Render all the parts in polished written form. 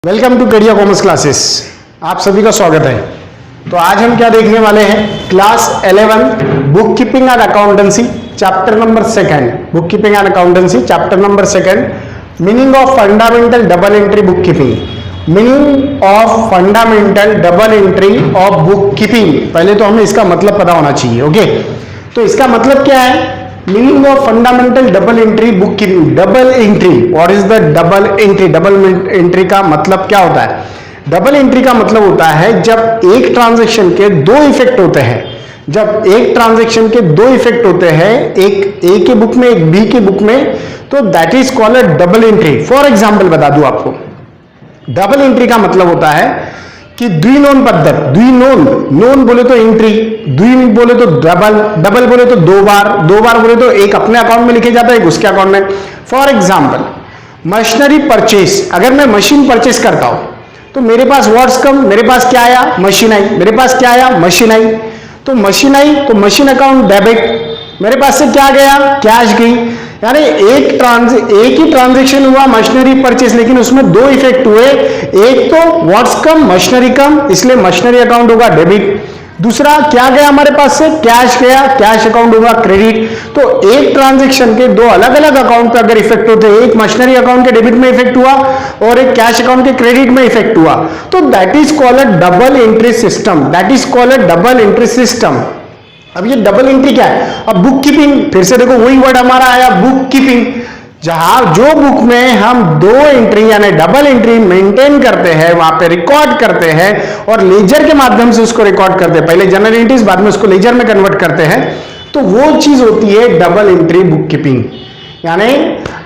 Welcome to Career Commerce Classes. आप सभी का स्वागत है। तो आज हम क्या देखने वाले हैं, class 11 book keeping and accountancy chapter number 2, book keeping and accountancy chapter number 2, meaning of fundamental double entry book keeping. Meaning of fundamental double entry of book keeping. पहले तो हमें इसका मतलब पता होना चाहिए। ओके, तो इसका मतलब क्या है, meaning of fundamental double entry book keeping. Double entry, what is the double entry? Double entry का मतलब क्या होता है? डबल एंट्री का मतलब होता है जब एक ट्रांजैक्शन के दो इफेक्ट होते हैं। जब एक ट्रांजैक्शन के दो इफेक्ट होते हैं, एक ए के बुक में एक बी के बुक में, तो that is called a double entry. For example बता दूं आपको, डबल एंट्री का मतलब होता है कि द्विनोन पद्धत। द्विनोन, नोन बोले तो एंट्री, द्वि बोले तो डबल, डबल बोले तो दो बार, दो बार बोले तो एक अपने अकाउंट में लिखे जाता है, एक उसके अकाउंट में। फॉर एग्जाम्पल मशीनरी परचेस, अगर मैं मशीन परचेस करता हूं तो मेरे पास व्हाट्स कम, मेरे पास क्या आया, मशीन आई। मेरे पास क्या आया, मशीन आई। तो मशीन आई तो मशीन अकाउंट डेबिट, मेरे पास से क्या गया, कैश गई। यानी एक ही ट्रांजैक्शन हुआ मशीनरी परचेस, लेकिन उसमें दो इफेक्ट हुए। एक तो व्हाट्स कम, मशीनरी कम, इसलिए मशीनरी अकाउंट होगा डेबिट। दूसरा क्या गया हमारे पास से, कैश गया, कैश अकाउंट होगा क्रेडिट। तो एक ट्रांजैक्शन के दो अलग अलग अकाउंट पे अगर इफेक्ट होते हैं, एक मशीनरी अकाउंट के डेबिट में इफेक्ट हुआ और एक कैश अकाउंट के क्रेडिट में इफेक्ट हुआ, तो that is called a double entry system. That is called a double entry system. अब ये डबल एंट्री क्या है? अब बुक कीपिंग, फिर से देखो वही वर्ड हमारा आया, बुक कीपिंग। जहां जो बुक में हम दो एंट्री यानी डबल एंट्री मेंटेन करते हैं, वहां पे रिकॉर्ड करते हैं और लेजर के माध्यम से उसको रिकॉर्ड करते हैं। पहले जनरल एंट्रीज, बाद में उसको लेजर में कन्वर्ट करते हैं, तो वो चीज होती है डबल एंट्री बुक कीपिंग। यानी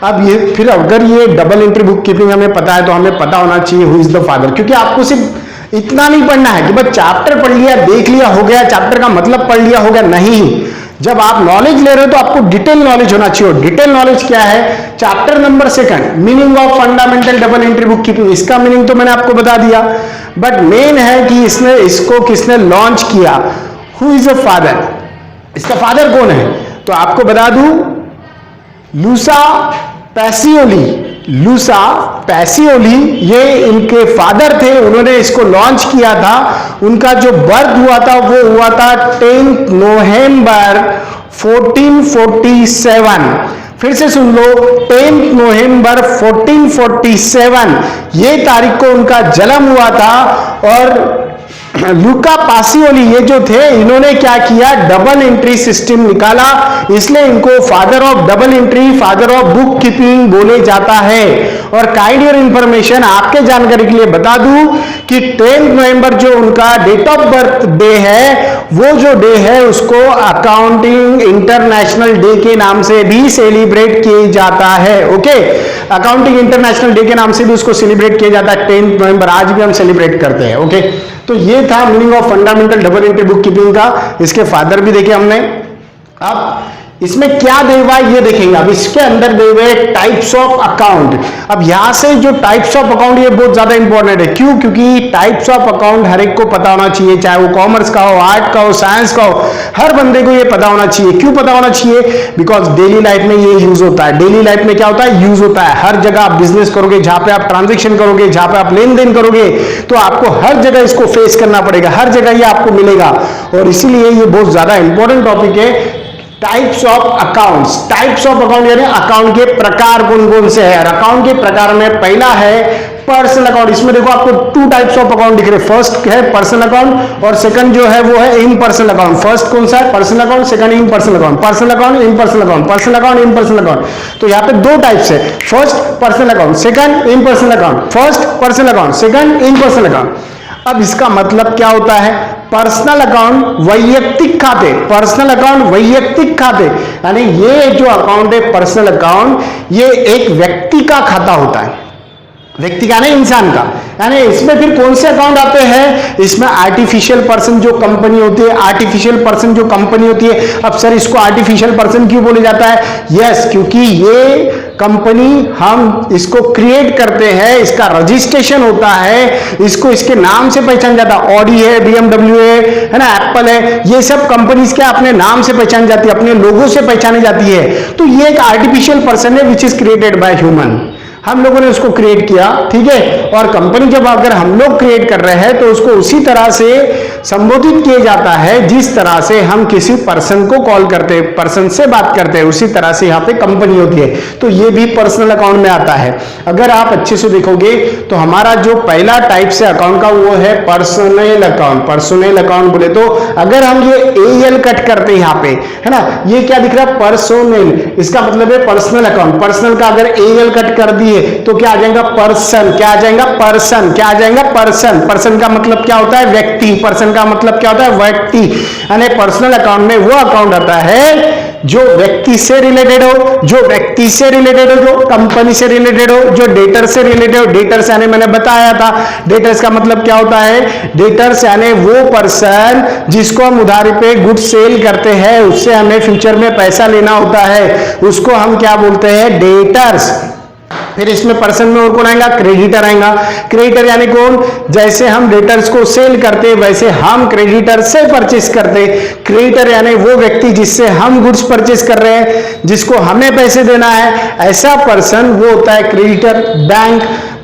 अब ये फिर अगर ये डबल एंट्री बुक कीपिंग हमें पता है तो हमें पता होना चाहिए हु इज द फादर। क्योंकि आपको सिर्फ इतना नहीं पढ़ना है कि बस चैप्टर पढ़ लिया, देख लिया, हो गया, चैप्टर का मतलब पढ़ लिया, हो गया। नहीं, जब आप नॉलेज ले रहे हो तो आपको डिटेल नॉलेज होना चाहिए। डिटेल नॉलेज क्या है? Chapter number 2, meaning of fundamental double entry book keeping. इसका मीनिंग तो मैंने आपको बता दिया, बट मेन है कि इसको किसने लॉन्च किया, हु इज अ फादर, इसका फादर कौन है? तो आपको बता दूं, लूसा पैसिओली। लूसा पैसिओली ये इनके फादर थे, उन्होंने इसको लॉन्च किया था। उनका जो बर्थ हुआ था वो हुआ था 10 नवंबर 1447। फिर से सुन लो, 10 नवंबर 1447 ये तारीख को उनका जन्म हुआ था। और लूका पासिओली ये जो थे, इन्होंने क्या किया, डबल एंट्री सिस्टम निकाला, इसलिए इनको father of double entry, father of book keeping बोले जाता है। और काइंड योर इंफॉर्मेशन, आपके जानकारी के लिए बता दूं कि 10 नवंबर जो उनका डेट ऑफ बर्थ डे है, वो जो डे है उसको अकाउंटिंग इंटरनेशनल डे के नाम से भी सेलिब्रेट किया जाता है। ओके, अकाउंटिंग इंटरनेशनल डे के नाम से भी उसको सेलिब्रेट किया जाता है 10 नवंबर, आज भी हम सेलिब्रेट करते हैं। ओके, तो ये था meaning of fundamental double entry book keeping का। इसके फादर भी देखे हमने। अब इसमें क्या दे हुआ है ये देखेंगे। अब इसके अंदर दे हुए टाइप्स ऑफ अकाउंट। अब यहां से जो टाइप्स ऑफ अकाउंट, ये बहुत ज्यादा इंपॉर्टेंट है। क्यों? क्योंकि टाइप्स ऑफ अकाउंट हर एक को पता होना चाहिए, चाहे वो कॉमर्स का हो, आर्ट का हो, साइंस का हो, हर बंदे को ये पता होना चाहिए। क्यों पता होना चाहिए? बिकॉज डेली लाइफ में ये यूज होता है। डेली लाइफ में क्या होता है, यूज होता है। हर जगह आप बिजनेस करोगे, जहां पे आप ट्रांजेक्शन करोगे, जहां पे आप लेन देन करोगे, तो आपको हर जगह इसको फेस करना पड़ेगा, हर जगह ये आपको मिलेगा। और इसीलिए ये बहुत ज्यादा इंपॉर्टेंट टॉपिक है। Types of accounts. Types of account यानी अकाउंट के प्रकार कौन कौन से हैं। अकाउंट के प्रकार में पहला है पर्सनल अकाउंट। इसमें देखो आपको 2 टाइप्स ऑफ अकाउंट दिख रहे हैं। फर्स्ट है पर्सनल अकाउंट और सेकंड जो है वो है इम्पर्सनल अकाउंट। फर्स्ट कौन सा है, personal account, second impersonal account. Personal account, impersonal account, personal account, impersonal account. तो यहाँ पे 2 टाइप्स है, first personal account, second impersonal account. First personal account, second impersonal account. अब इसका मतलब क्या होता है? पर्सनल अकाउंट वैयक्तिक खाते, पर्सनल अकाउंट वैयक्तिक खाते, यानी ये जो अकाउंट है पर्सनल अकाउंट, ये एक व्यक्ति का खाता होता है। व्यक्ति का नहीं, इंसान का। यानी इसमें फिर कौन से अकाउंट आते हैं? इसमें आर्टिफिशियल पर्सन जो कंपनी होती है, आर्टिफिशियल पर्सन जो कंपनी होती है। अब सर इसको आर्टिफिशियल पर्सन क्यों बोले जाता है? यस, क्योंकि ये कंपनी हम इसको क्रिएट करते हैं, इसका रजिस्ट्रेशन होता है, इसको इसके नाम से पहचान जाता है। ऑडी है, BMW है ना, एप्पल है, ये सब कंपनीज क्या अपने नाम से पहचान जाती है, अपने लोगों से पहचानी जाती है। तो ये एक आर्टिफिशियल पर्सन है which is created by human. हम लोगों ने उसको क्रिएट किया, ठीक है। और कंपनी जब अगर हम लोग क्रिएट कर रहे हैं तो उसको उसी तरह से संबोधित किया जाता है जिस तरह से हम किसी पर्सन को कॉल करते हैं, पर्सन से बात करते हैं, उसी तरह से यहाँ पे कंपनी होती है। तो ये भी पर्सनल अकाउंट में आता है। अगर आप अच्छे से देखोगे तो हमारा जो पहला टाइप से अकाउंट का वो है पर्सनल अकाउंट। पर्सनल अकाउंट बोले तो अगर हम ये एल कट करते हैं यहाँ पे, है ना, ये क्या दिख रहा है, पर्सनल, इसका मतलब है पर्सनल अकाउंट। पर्सनल का अगर एल कट कर दिए तो क्या आ जाएगा, पर्सन। क्या आ जाएगा, पर्सन। क्या आ जाएगा, पर्सन। पर्सन का मतलब क्या होता है, व्यक्ति। पर्सन का मतलब क्या होता है, व्यक्ति। यानी पर्सनल अकाउंट में वो अकाउंट आता है जो व्यक्ति से रिलेटेड हो, जो व्यक्ति से रिलेटेड हो, जो कंपनी से रिलेटेड हो, जो डेटर से रिलेटेड हो। डेटर्स यानी मैंने बताया था, डेटर्स का मतलब क्या होता है, डेटर्स यानी वो पर्सन जिसको हम उधारी पे गुड सेल करते हैं, उससे हमें फ्यूचर में पैसा लेना होता है, उसको हम क्या बोलते हैं, डेटर्स। फिर इसमें पर्सन में और कौन आएगा, क्रेडिटर आएगा। क्रेडिटर यानी कौन, जैसे हम डेटर्स को सेल करते वैसे हम क्रेडिटर से परचेस करते। क्रेडिटर यानी वो व्यक्ति जिससे हम गुड्स परचेस कर रहे हैं, जिसको हमें पैसे देना है, ऐसा पर्सन वो होता है क्रेडिटर।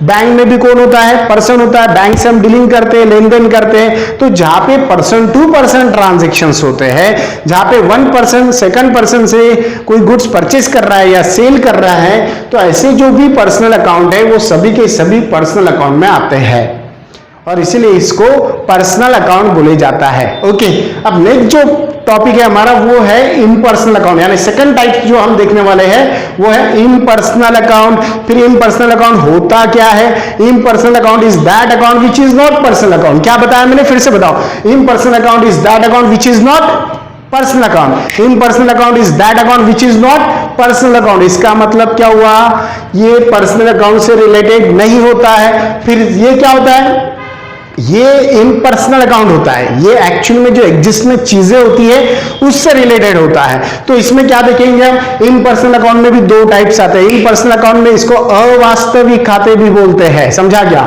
बैंक में भी कौन होता है, पर्सन होता है। बैंक से हम डीलिंग करते हैं, लेन देन करते हैं। तो जहां पे पर्सन टू पर्सन ट्रांजेक्शन्स होते हैं, जहां पे वन पर्सन सेकंड पर्सन से कोई गुड्स परचेस कर रहा है या सेल कर रहा है, तो ऐसे जो भी पर्सनल अकाउंट है वो सभी के सभी पर्सनल अकाउंट में आते हैं और इसीलिए इसको पर्सनल अकाउंट बोले जाता है। ओके, अब नेक्स्ट जो टॉपिक है हमारा वो है इम्पर्सनल अकाउंट, यानी सेकंड टाइप जो हम देखने वाले हैं वो है इम्पर्सनल अकाउंट। फिर इम्पर्सनल अकाउंट होता क्या है, impersonal account is that account which is not personal account. क्या बताया मैंने, फिर से बताओ, impersonal account is that account which is not personal account. Impersonal account is that account which is not personal account. इसका मतलब क्या हुआ, ये पर्सनल अकाउंट से रिलेटेड नहीं होता है। फिर ये क्या होता है, ये इम्पर्सनल अकाउंट होता है, ये एक्चुअल में जो एग्जिस्ट में चीजें होती है उससे रिलेटेड होता है। तो इसमें क्या देखेंगे हम, इम्पर्सनल अकाउंट में भी दो टाइप्स आते हैं। इम्पर्सनल अकाउंट में इसको अवास्तविक खाते भी बोलते हैं, समझा क्या।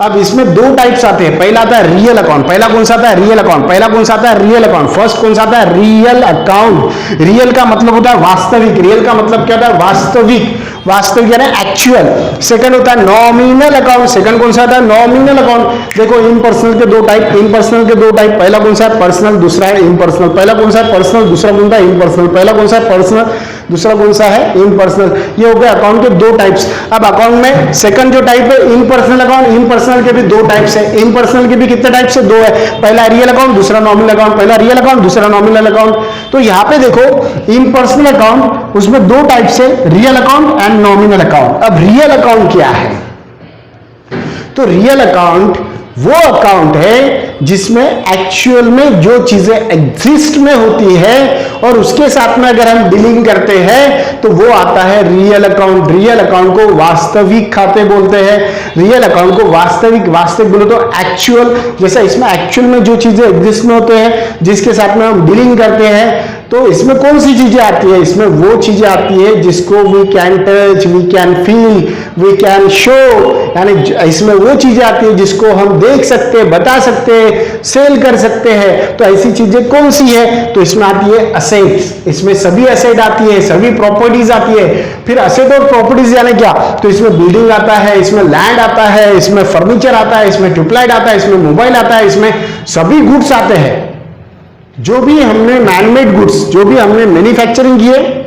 अब इसमें दो टाइप्स आते हैं, पहला आता है रियल अकाउंट। पहला कौन सा आता है, रियल अकाउंट। पहला कौन सा आता है, रियल अकाउंट। फर्स्ट कौन सा आता है, रियल अकाउंट। रियल का मतलब होता है वास्तविक। रियल का मतलब क्या होता है, वास्तविक। वास्तविक यानी एक्चुअल। सेकंड होता है नॉमिनल अकाउंट। सेकंड कौन सा आता है, नॉमिनल अकाउंट। देखो इम्पर्सनल के दो टाइप, इम्पर्सनल के दो टाइप, पहला कौन सा है, पर्सनल, दूसरा है इम्पर्सनल। पहला कौन सा है, पर्सनल, दूसरा कौन सा है, इम्पर्सनल। पहला कौन सा है, पर्सनल, दूसरा कौन सा है, इम्पर्सनल। ये हो गया अकाउंट के दो टाइप्स। अब अकाउंट में सेकंड जो टाइप है इम्पर्सनल अकाउंट, इम्पर्सनल के भी दो टाइप्स है। इम्पर्सनल के भी कितने टाइप से, दो है, पहला रियल अकाउंट, दूसरा नॉमिनल अकाउंट। पहला रियल अकाउंट, दूसरा नॉमिनल अकाउंट। तो यहां पे देखो इम्पर्सनल अकाउंट, उसमें दो टाइप से, real account and nominal account. अब रियल अकाउंट क्या है, तो रियल अकाउंट वो अकाउंट है जिसमें एक्चुअल में जो चीजें एग्जिस्ट में होती है और उसके साथ में अगर हम डीलिंग करते हैं तो वो आता है रियल अकाउंट। रियल अकाउंट को वास्तविक खाते बोलते हैं। रियल अकाउंट को वास्तविक, वास्तविक बोलो तो एक्चुअल, जैसा इसमें एक्चुअल में जो चीजें एग्जिस्ट में होते हैं जिसके साथ में हम डीलिंग करते हैं, तो इसमें कौन सी चीजें आती है, इसमें वो चीजें आती है जिसको we can touch, we can feel, we can show, यानी इसमें वो चीजें आती है जिसको हम देख सकते हैं, बता सकते हैं, सेल कर सकते हैं। तो ऐसी चीजें कौन सी है, तो इसमें आती है असेट्स। इसमें सभी असेट आती है, सभी प्रॉपर्टीज आती है। फिर असेट और प्रॉपर्टीज यानी क्या, तो इसमें बिल्डिंग आता है, इसमें लैंड आता है, इसमें फर्नीचर आता है, इसमें ट्यूबलाइट आता है, इसमें मोबाइल आता है, इसमें सभी गुड्स आते हैं। जो भी हमने मैनमेड गुड्स, जो भी हमने मैन्युफैक्चरिंग किए,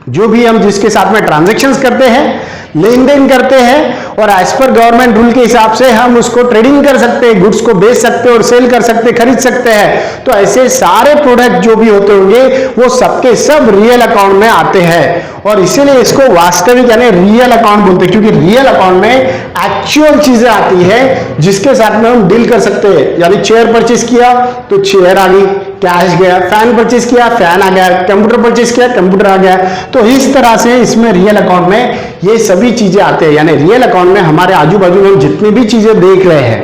जो भी हम जिसके साथ में ट्रांजैक्शंस करते हैं, लेन देन करते हैं और एज पर गवर्नमेंट रूल के हिसाब से हम उसको ट्रेडिंग कर सकते हैं, गुड्स को बेच सकते हैं और सेल कर सकते हैं, खरीद सकते हैं। तो ऐसे सारे प्रोडक्ट जो भी होते होंगे वो सबके सब रियल अकाउंट में आते हैं और इसीलिए इसको वास्तविक यानी रियल अकाउंट बोलते हैं, क्योंकि रियल अकाउंट में एक्चुअल चीजें आती है जिसके साथ में हम डील कर सकते हैं। यानी चेयर परचेस किया तो चेयर आ गई, कैश गया, फैन परचेस किया, फैन आ गया, कंप्यूटर परचेस किया, कंप्यूटर आ गया। तो इस तरह से इसमें रियल अकाउंट में ये सभी चीजें आते हैं। यानी रियल अकाउंट में हमारे आजू बाजू में हम जितनी भी चीजें देख रहे हैं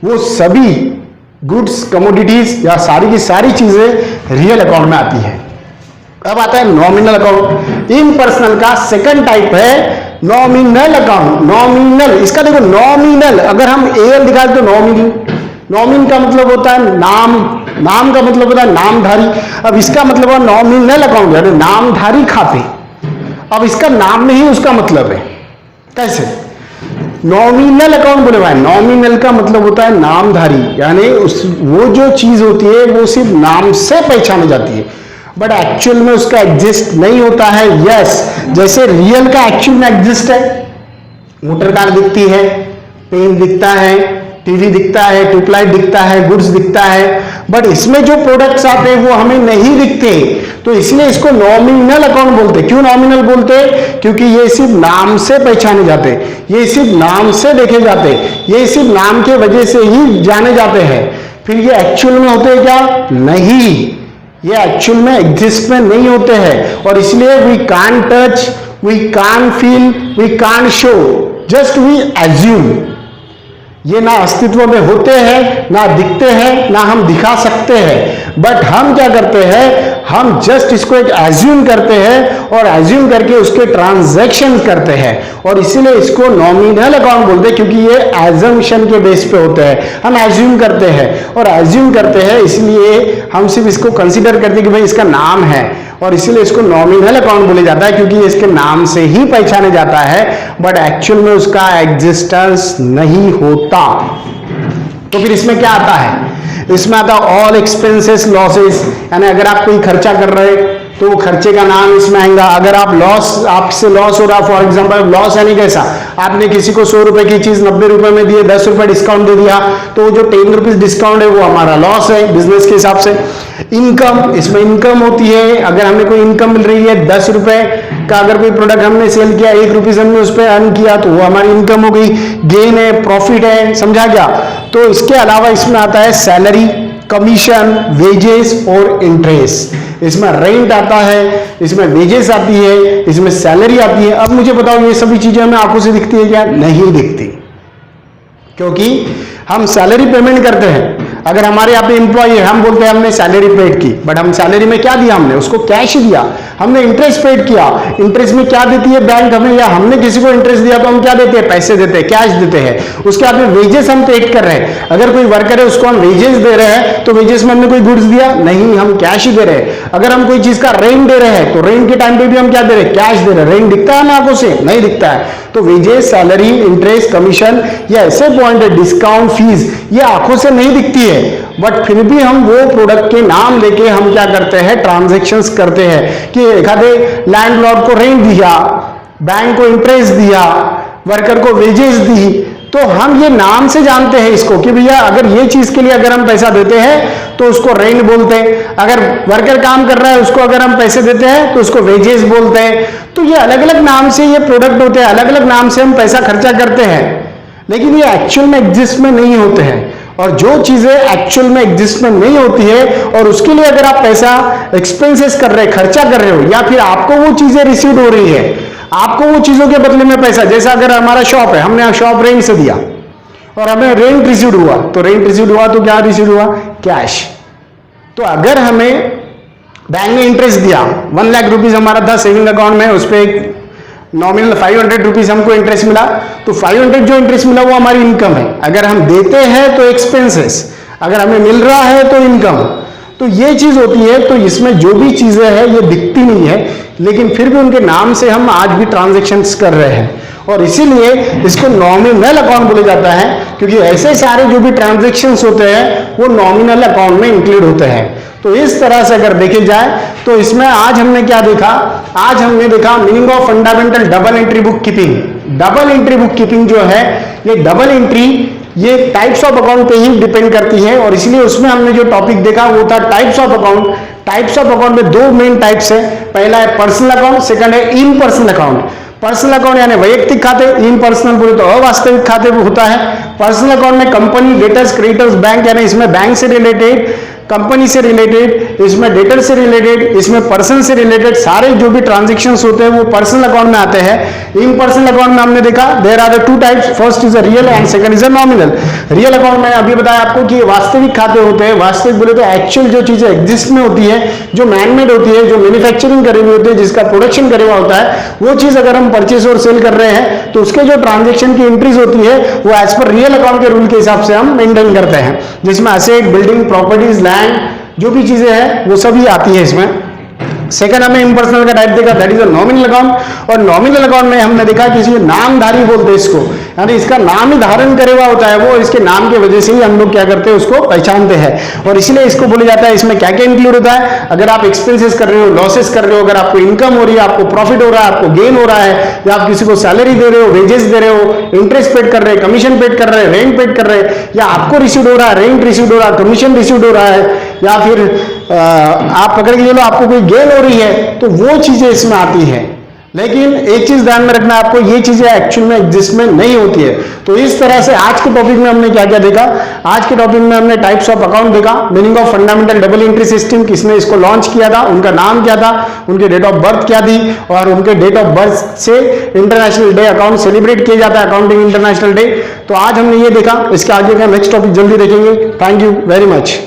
वो सभी गुड्स, कमोडिटीज या सारी की सारी चीजें रियल अकाउंट में आती है। अब आता है नॉमिनल अकाउंट। इम्पर्सनल का सेकंड टाइप है नॉमिनल अकाउंट। नॉमिनल, इसका देखो नॉमिनल, अगर हम एल दिखाए तो नॉमिनल, नॉमिन का मतलब होता है नाम, नाम का मतलब होता है नामधारी। अब इसका मतलब है नॉमिनल अकाउंट यानी नामधारी खाते। अब इसका नाम में ही उसका मतलब है, कैसे? नॉमिनल अकाउंट बोले भाई, नॉमिनल का मतलब होता है नामधारी, यानी वो जो चीज होती है वो सिर्फ नाम से पहचानी जाती है, बट एक्चुअल में उसका एग्जिस्ट नहीं होता है। यस, जैसे रियल का एक्चुअल में एग्जिस्ट है, मोटर कार दिखती है, पेन दिखता है, टीवी दिखता है, ट्यूबलाइट दिखता है, गुड्स दिखता है, बट इसमें जो प्रोडक्ट्स आते हैं वो हमें नहीं दिखते, तो इसलिए इसको नॉमिनल अकाउंट बोलते हैं। क्यों नॉमिनल बोलते हैं? क्योंकि ये सिर्फ नाम से पहचाने जाते हैं, ये सिर्फ नाम से देखे जाते हैं, ये सिर्फ नाम के वजह से ही जाने जाते हैं। फिर ये एक्चुअल में होते हैं क्या? नहीं, ये एक्चुअल में एग्जिस्ट में नहीं होते हैं, और इसलिए we can't touch, we can't feel, we can't show, just we assume. ये ना अस्तित्व में होते हैं, ना दिखते हैं, ना हम दिखा सकते हैं, बट हम क्या करते हैं, हम जस्ट इसको एक एज्यूम करते हैं, और एज्यूम करके उसके ट्रांजैक्शन करते हैं, और इसीलिए इसको नॉमिनल अकाउंट बोलते हैं, क्योंकि ये एजम्पशन के बेस पे होते हैं। हम एज्यूम करते हैं, और एज्यूम करते हैं इसलिए हम सिर्फ इसको कंसीडर करते हैं कि भाई इसका नाम है, और इसीलिए इसको नॉमिनल अकाउंट बोले जाता है, क्योंकि ये इसके नाम से ही पहचाने जाता है, बट एक्चुअल में उसका एग्जिस्टेंस नहीं होता। तो फिर इसमें क्या आता है? इसमें आता है ऑल एक्सपेंसेस लॉसेस, यानी अगर आप कोई खर्चा कर रहे हैं तो वो खर्चे का नाम इसमें आएगा। अगर आप आपसे लॉस हो रहा, फॉर एग्जांपल लॉस यानी कैसा, आपने किसी को 100 रुपए की चीज 90 रुपए में दिए, 10 रुपए डिस्काउंट दे दिया, तो जो 10 रुपीज डिस्काउंट है वो हमारा लॉस है बिजनेस के हिसाब से। इनकम, इसमें इनकम होती है, अगर हमें कोई इनकम मिल रही है 10 रुपए का, अगर कोई प्रोडक्ट हमने सेल किया, 1 रुपीज हमने उस पर अर्न किया, तो वो हमारी इनकम हो गई, गेन है, प्रॉफिट है, समझा क्या? तो इसके अलावा इसमें आता है सैलरी, कमीशन, वेजेस और इंटरेस्ट। इसमें रेंट आता है, इसमें वेजेस आती है, इसमें सैलरी आती है। अब मुझे बताओ, ये सभी चीजें हमें आंखों से दिखती है क्या? नहीं दिखती, क्योंकि हम सैलरी पेमेंट करते हैं। अगर हमारे यहाँ पे एम्प्लॉय है, हम बोलते हैं हमने सैलरी पेड की, बट हम सैलरी में क्या दिया? हमने उसको कैश दिया। हमने इंटरेस्ट पेड किया, इंटरेस्ट में क्या देती है बैंक हमें, या हमने किसी को इंटरेस्ट दिया तो हम क्या देते हैं? पैसे देते हैं, कैश देते हैं। उसके बाद में वेजेस हम पेड कर रहे हैं, अगर कोई वर्कर है उसको हम वेजेस दे रहे हैं, तो वेजेस में हमने कोई गुड्स दिया? नहीं, हम कैश ही दे रहे हैं। अगर हम कोई चीज का रेंट दे रहे हैं, तो रेंट के टाइम पे भी हम क्या दे रहे हैं? कैश दे रहे हैं। रेंट दिखता है हमें आंखों से? नहीं दिखता है। तो वेजेस, सैलरी, इंटरेस्ट, कमीशन, ये ऐसे पॉइंट है, डिस्काउंट, फीस, ये आंखों से नहीं दिखती है, बट फिर भी हम वो प्रोडक्ट के नाम लेके हम क्या करते हैं? ट्रांजैक्शंस करते हैं, कि एखादे लैंडलॉर्ड को रेंट दिया, बैंक को इंटरेस्ट दिया, वर्कर को वेजेस दी, तो हम ये नाम से जानते हैं इसको कि भैया अगर ये चीज के लिए अगर हम पैसा देते हैं तो उसको रेंट बोलते हैं, अगर वर्कर काम कर रहा है उसको अगर हम पैसे देते हैं तो उसको वेजेस बोलते हैं। तो ये अलग अलग नाम से ये प्रोडक्ट होते हैं, अलग अलग नाम से हम पैसा खर्चा करते हैं, लेकिन ये एक्चुअल में एग्जिस्ट में नहीं होते हैं। और जो चीजें एक्चुअल में एग्जिस्ट में नहीं होती है, और उसके लिए अगर आप पैसा एक्सपेंसेस कर रहे हैं, खर्चा कर रहे हो, या फिर आपको वो चीजें रिसीव हो रही है, आपको वो चीजों के बदले में पैसा, जैसा अगर हमारा शॉप है, हमने शॉप रेंट से दिया और हमें रेंट रिसीव हुआ, तो रेंट रिसीव हुआ तो क्या रिसीव हुआ? कैश। तो अगर हमें बैंक ने इंटरेस्ट दिया, 1 लाख रुपीज हमारा था सेविंग अकाउंट में, उस पर एक नॉमिनल 500 रुपीज हमको इंटरेस्ट मिला, तो 500 जो इंटरेस्ट मिला वो हमारी इनकम है। अगर हम देते हैं तो एक्सपेंसेस, अगर हमें मिल रहा है तो इनकम। तो ये चीज होती है। तो इसमें जो भी चीजें हैं ये दिखती नहीं है, लेकिन फिर भी उनके नाम से हम आज भी ट्रांजैक्शंस कर रहे हैं, और इसीलिए इसको नॉमिनल अकाउंट बोला जाता है, क्योंकि ऐसे सारे जो भी ट्रांजैक्शंस होते हैं वो नॉमिनल अकाउंट में इंक्लूड होते हैं। तो इस तरह से अगर देखे जाए तो इसमें आज हमने क्या देखा? आज हमने देखा meaning of fundamental double entry book keeping. Double entry book keeping जो है, ये डबल एंट्री ये टाइप्स ऑफ अकाउंट पे ही डिपेंड करती है, और इसलिए उसमें हमने जो टॉपिक देखा वो था types of account. Types of account में 2 मेन टाइप्स है, पहला है पर्सनल अकाउंट, सेकंड है इन पर्सनल अकाउंट। पर्सनल अकाउंट यानी वैयक्तिक खाते, इन पर्सनल बोले तो अवास्तविक खाते होता है। पर्सनल अकाउंट में कंपनी, डेटर्स, क्रेडिटर्स, बैंक, यानी इसमें बैंक से रिलेटेड, कंपनी से रिलेटेड, इसमें डेटर से रिलेटेड, इसमें पर्सन से रिलेटेड सारे जो भी ट्रांजैक्शंस होते हैं वो पर्सनल अकाउंट में आते हैं। इन पर्सनल अकाउंट में हमने देखा there are the 2 types, first is a real and second is a nominal. Real account में अभी बताया आपको कि वास्तविक खाते होते हैं। वास्तविक बोले तो एक्चुअल जो चीजें एग्जिस्ट में होती है, जो मैनमेड होती है, जो मैन्युफैक्चरिंग करे हुए होते हैं, जिसका प्रोडक्शन करे हुआ होता है, वो चीज अगर हम परचेस और सेल कर रहे हैं तो उसके जो ट्रांजेक्शन की एंट्रीज होती है वो एज पर रियल अकाउंट के रूल के हिसाब से हम मेंटेन करते हैं, जिसमें असेट, बिल्डिंग, प्रॉपर्टीज, लैंड, जो भी चीजें हैं वो सभी आती है इसमें। सेकंड हमें इम्पर्सनल का टाइप देखा, that is a nominal account. और नॉमिनल अकाउंट में हमने देखा किसी नामधारी बोलते हैं इसको, यानी इसका नाम ही धारण करे हुआ होता है, वो इसके नाम की वजह से ही हम लोग क्या करते हैं, उसको पहचानते हैं। और इसलिए इसको बोला जाता है, इसमें क्या क्या इंक्लूड होता है, अगर आप एक्सपेंसेस कर रहे हो, लॉसेस कर रहे हो, अगर आपको इनकम हो रही है, आपको प्रॉफिट हो रहा है, आपको गेन हो रहा है, या आप किसी को सैलरी दे रहे हो, वेजेस दे रहे हो, इंटरेस्ट पेड कर रहे हैं, कमीशन पेड कर रहे हैं, रेंट पेड कर रहे हैं, या आपको रिसीव हो रहा है, रेंट रिसीव हो रहा है, कमीशन रिसीव हो रहा है, या फिर आप पकड़ के चलो आपको कोई गेन हो रही है, तो वो चीजें इसमें आती हैं। लेकिन एक चीज ध्यान में रखना, आपको ये चीजें एक्चुअल में एग्जिस्टमेंट नहीं होती है। तो इस तरह से आज के टॉपिक में हमने क्या क्या देखा, आज के टॉपिक में हमने टाइप्स ऑफ अकाउंट देखा, meaning of fundamental double entry system, किसने इसको लॉन्च किया था, उनका नाम क्या था, उनके डेट ऑफ बर्थ क्या थी, और उनके डेट ऑफ बर्थ से इंटरनेशनल डे अकाउंट सेलिब्रेट किया जाता है, अकाउंटिंग इंटरनेशनल डे। तो आज हमने ये देखा, इसके आगे का नेक्स्ट टॉपिक जल्दी देखेंगे। Thank you very much.